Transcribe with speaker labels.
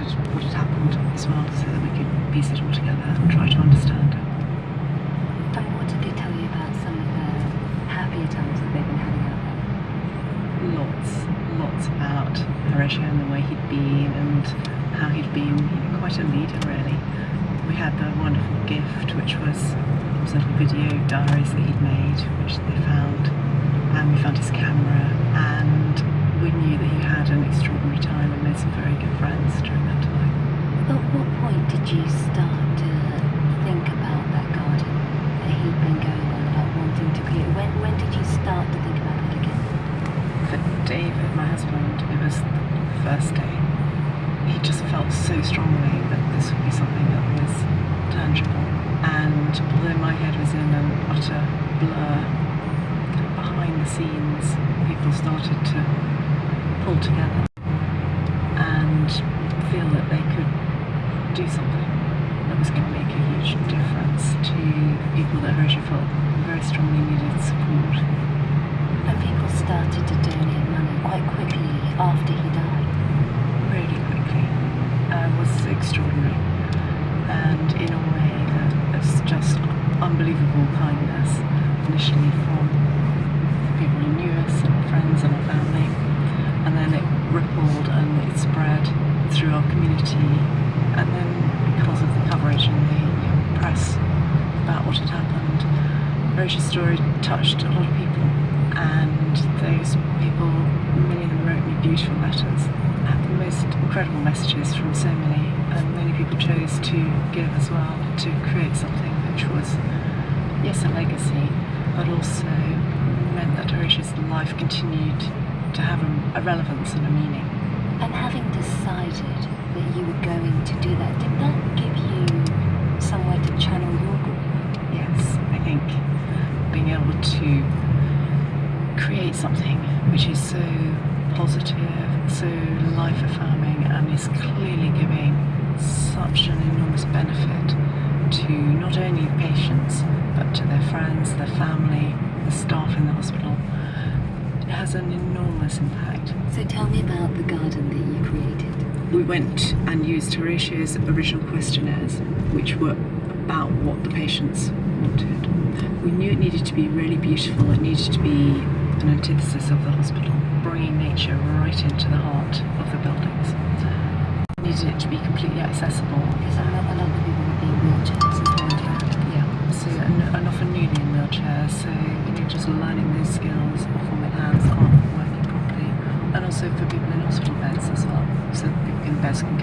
Speaker 1: what had happened as well, so that we could piece it all together and try to understand it.
Speaker 2: And what did they tell you about some of the happier times that they've been having out there?
Speaker 1: Lots about Horatio and the way he'd been and how he'd been, quite a leader really. We had the wonderful gift, which was some video diaries that he'd made, which they found, and we found his camera, and we knew that he had an extraordinary time and made some very good friends during that time.
Speaker 2: At what point did you start to think about that garden that he'd been going on about wanting to create? When did you start to think about it again?
Speaker 1: For David, my husband, it was the first day. He just felt so strongly that this would be something that was tangible, and although my head was in an utter blur, behind the scenes people started to pull together and feel that they could do something that was going to make a huge difference to people that Horatio felt very strongly needed support.
Speaker 2: And people started to donate money quite quickly after he died.
Speaker 1: Really quickly. Was extraordinary, and in a way that was just unbelievable kindness, initially from people who knew us and our friends and our family, and then it rippled and it spread through our community, and then because of the coverage and the press about what had happened, Horatio's story touched a lot of people, and those people, many of them wrote me beautiful letters, had the most incredible messages from so many, and many people chose to give as well, to create something which was, yes, a legacy, but also meant that Horatio's life continued to have a relevance and a meaning.
Speaker 2: And having decided that you were going to do that, did that give you somewhere to channel your grief?
Speaker 1: Yes, I think being able to create something which is so positive, so life-affirming, and is clearly giving such an enormous benefit to not only the patients, but to their friends, their family, the staff in the hospital. It has an enormous impact.
Speaker 2: So tell me about the garden that you created.
Speaker 1: We went and used Horatio's original questionnaires, which were about what the patients wanted. We knew it needed to be really beautiful, it needed to be an antithesis of the hospital, bringing nature right into the heart of the buildings. We needed it to be completely accessible